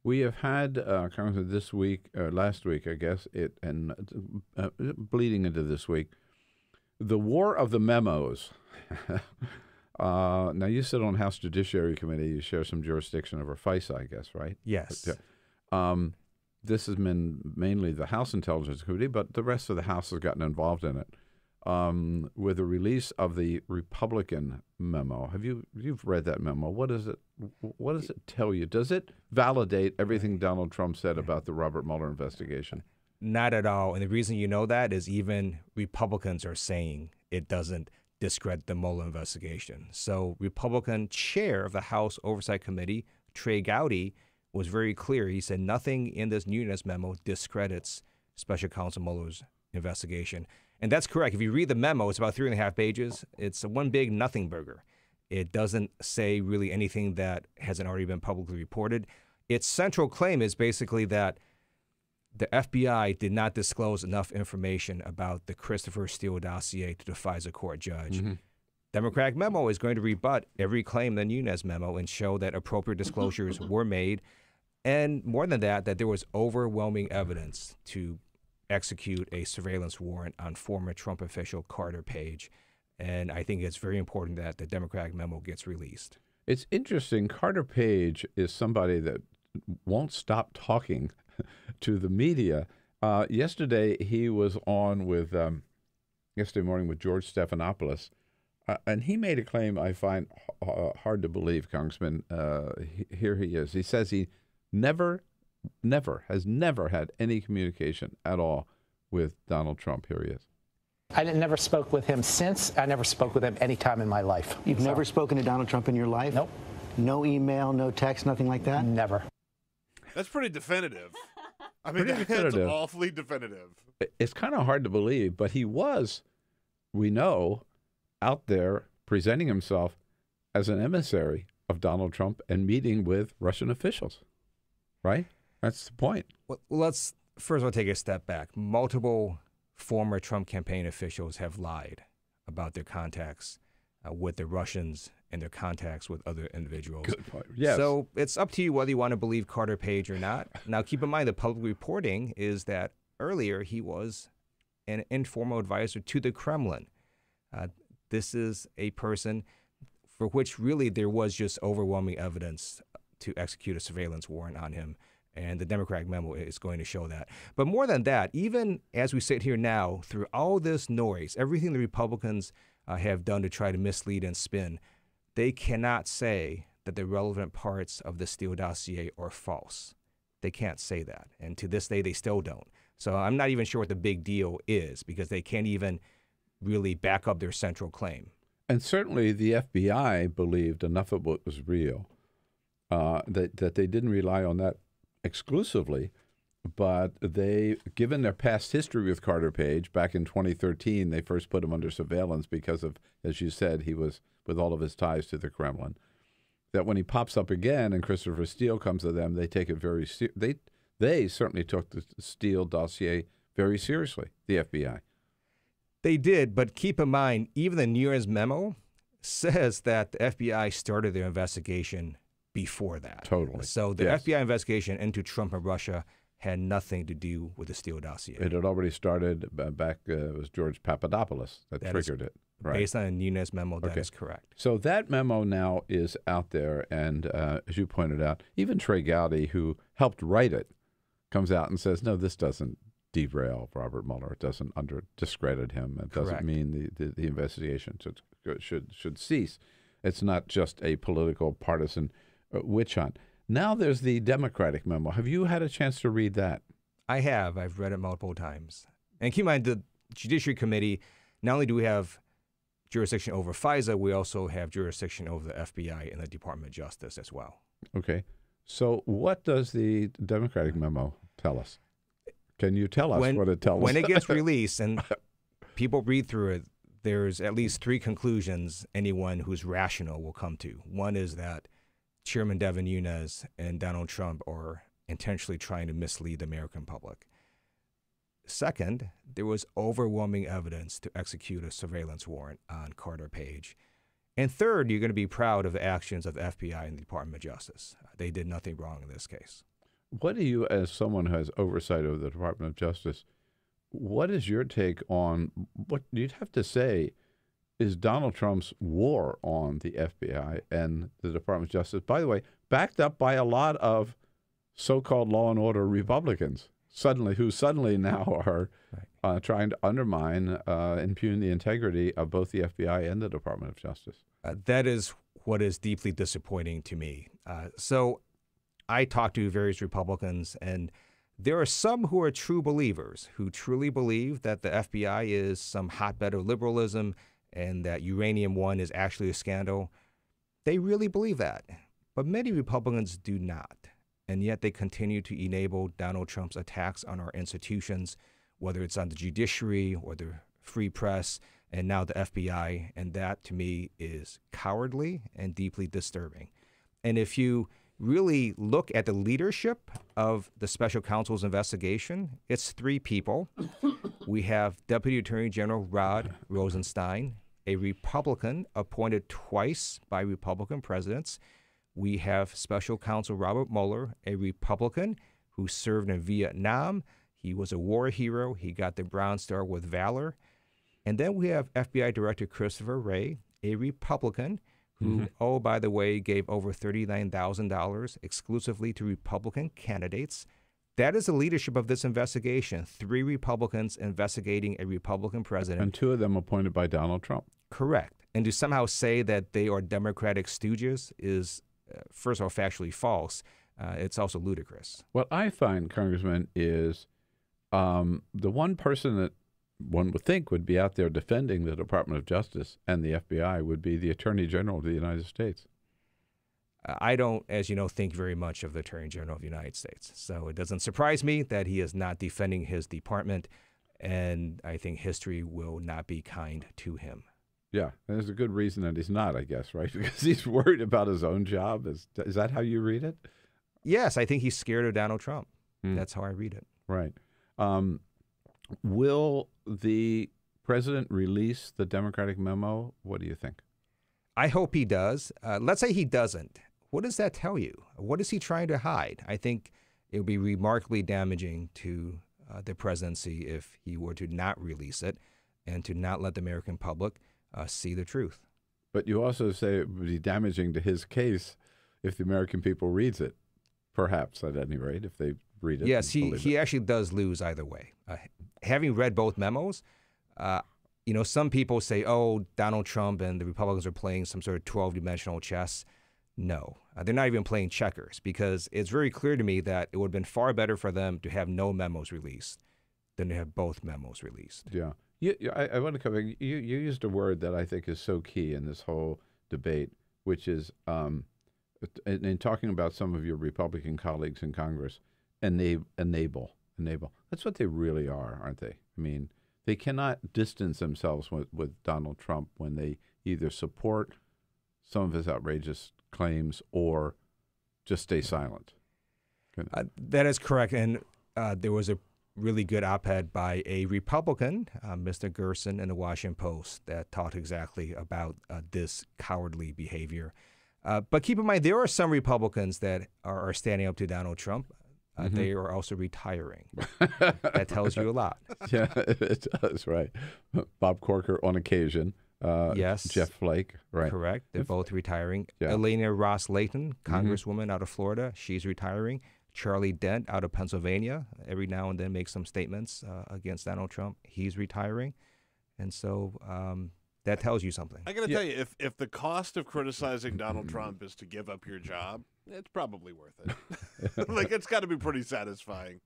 We have had, Congressman, this week, last week, I guess, bleeding into this week, the war of the memos. Now, you sit on House Judiciary Committee. You share some jurisdiction over FISA, I guess, right? Yes. This has been mainly the House Intelligence Committee, but the rest of the House has gotten involved in it. With the release of the Republican memo. You've read that memo? What does it tell you? Does it validate everything Donald Trump said about the Robert Mueller investigation? Not at all. And the reason you know that is even Republicans are saying it doesn't discredit the Mueller investigation. So Republican chair of the House Oversight Committee, Trey Gowdy, was very clear. He said nothing in this Nunes memo discredits Special Counsel Mueller's investigation. And that's correct. If you read the memo, it's about 3.5 pages. It's one big nothing burger. It doesn't say really anything that hasn't already been publicly reported. Its central claim is basically that the FBI did not disclose enough information about the Christopher Steele dossier to the FISA court judge. Mm-hmm. Democratic memo is going to rebut every claim in the Nunes memo and show that appropriate disclosures were made. And more than that, that there was overwhelming evidence to execute a surveillance warrant on former Trump official Carter Page. And I think it's very important that the Democratic memo gets released. It's interesting. Carter Page is somebody that won't stop talking to the media. Yesterday, he was on with, yesterday morning with George Stephanopoulos, and he made a claim I find hard to believe, Congressman. Here he is. He says he has never had any communication at all with Donald Trump. Here he is. I never spoke with him since. I never spoke with him any time in my life. You've never spoken to Donald Trump in your life? Nope. No email, no text, nothing like that? Never. That's pretty definitive. I mean, that's awfully definitive. It's kind of hard to believe, but he was, we know, out there presenting himself as an emissary of Donald Trump and meeting with Russian officials, right? That's the point. Well, let's first of all take a step back. Multiple former Trump campaign officials have lied about their contacts with the Russians and their contacts with other individuals. Good point. Yes. So it's up to you whether you want to believe Carter Page or not. Now, keep in mind the public reporting is that earlier he was an informal advisor to the Kremlin. This is a person for which really there was just overwhelming evidence to execute a surveillance warrant on him. And the Democratic memo is going to show that. But more than that, even as we sit here now, through all this noise, everything the Republicans have done to try to mislead and spin, they cannot say that the relevant parts of the Steele dossier are false. They can't say that. And to this day, they still don't. So I'm not even sure what the big deal is because they can't even really back up their central claim. And certainly the FBI believed enough of what was real that they didn't rely on that exclusively, but they, given their past history with Carter Page, back in 2013, they first put him under surveillance because of, as you said, he was with all of his ties to the Kremlin, that when he pops up again and Christopher Steele comes to them, they take it very they certainly took the Steele dossier very seriously, the FBI. They did, but keep in mind, even the Nunes memo says that the FBI started their investigation before that. Totally. So the Yes. FBI investigation into Trump and Russia had nothing to do with the Steele dossier. It had already started back, it was George Papadopoulos that triggered it. Right. Based on a Nunes memo, that Okay. is correct. So that memo now is out there, and as you pointed out, even Trey Gowdy, who helped write it, comes out and says, no, this doesn't derail Robert Mueller. It doesn't discredit him. It doesn't Correct. mean the investigation should cease. It's not just a political partisan witch hunt. Now there's the Democratic memo. Have you had a chance to read that? I have. I've read it multiple times. And keep in mind, the Judiciary Committee, not only do we have jurisdiction over FISA, we also have jurisdiction over the FBI and the Department of Justice as well. Okay. So what does the Democratic memo tell us? Can you tell us what it tells us? When it gets released and people read through it, there's at least three conclusions anyone who's rational will come to. One is that Chairman Devin Nunes and Donald Trump are intentionally trying to mislead the American public. Second, there was overwhelming evidence to execute a surveillance warrant on Carter Page. And third, you're going to be proud of the actions of the FBI and the Department of Justice. They did nothing wrong in this case. what do you, as someone who has oversight of the Department of Justice, what is your take on what you'd have to say is Donald Trump's war on the FBI and the Department of Justice, by the way, backed up by a lot of so-called law and order Republicans, who suddenly now are trying to undermine, impugn the integrity of both the FBI and the Department of Justice? That is what is deeply disappointing to me. So I talked to various Republicans, and there are some who are true believers, who truly believe that the FBI is some hotbed of liberalism and that Uranium One is actually a scandal. They really believe that. But many Republicans do not. And yet they continue to enable Donald Trump's attacks on our institutions, whether it's on the judiciary or the free press, and now the FBI. And that, to me, is cowardly and deeply disturbing. And if you really look at the leadership of the special counsel's investigation, it's three people. We have Deputy Attorney General Rod Rosenstein, a Republican appointed twice by Republican presidents. We have Special Counsel Robert Mueller, a Republican who served in Vietnam. He was a war hero. He got the Bronze Star with valor. And then we have FBI Director Christopher Wray, a Republican who, oh, by the way, gave over $39,000 exclusively to Republican candidates. That is the leadership of this investigation. 3 Republicans investigating a Republican president. And 2 of them appointed by Donald Trump. Correct. And to somehow say that they are Democratic stooges is, first of all, factually false. It's also ludicrous. What I find, Congressman, is the one person that one would think would be out there defending the Department of Justice and the FBI would be the Attorney General of the United States. I don't, as you know, think very much of the Attorney General of the United States. So it doesn't surprise me that he is not defending his department, and I think history will not be kind to him. Yeah, and there's a good reason that he's not, I guess, right? Because he's worried about his own job. Is that how you read it? Yes, I think he's scared of Donald Trump. That's how I read it. Right. Will the president release the Democratic memo? What do you think? I hope he does. Let's say he doesn't. What does that tell you? What is he trying to hide? I think it would be remarkably damaging to the presidency if he were to not release it and to not let the American public see the truth. But you also say it would be damaging to his case if the American people reads it, perhaps at any rate, if they read it. Yes, he actually does lose either way. Having read both memos, you know, some people say, oh, Donald Trump and the Republicans are playing some sort of 12-dimensional chess. No, they're not even playing checkers, because it's very clear to me that it would have been far better for them to have no memos released than to have both memos released. Yeah. I want to come back. You used a word that I think is so key in this whole debate, which is, in talking about some of your Republican colleagues in Congress, enable. That's what they really are, aren't they? I mean, they cannot distance themselves with Donald Trump when they either support some of his outrageous claims or just stay silent. That is correct. And there was a really good op-ed by a Republican, Mr. Gerson, in the Washington Post that talked exactly about this cowardly behavior. But keep in mind, there are some Republicans that are standing up to Donald Trump. They are also retiring. That tells you a lot. Yeah, it does, right. Bob Corker on occasion. Yes. Jeff Flake, right. Correct. They're both retiring. Yeah. Elena Ross-Layton, Congresswoman out of Florida, she's retiring. Charlie Dent out of Pennsylvania, every now and then makes some statements against Donald Trump. He's retiring. And so that tells you something. I got to tell you, if the cost of criticizing Donald Trump is to give up your job, it's probably worth it. Like, it's got to be pretty satisfying.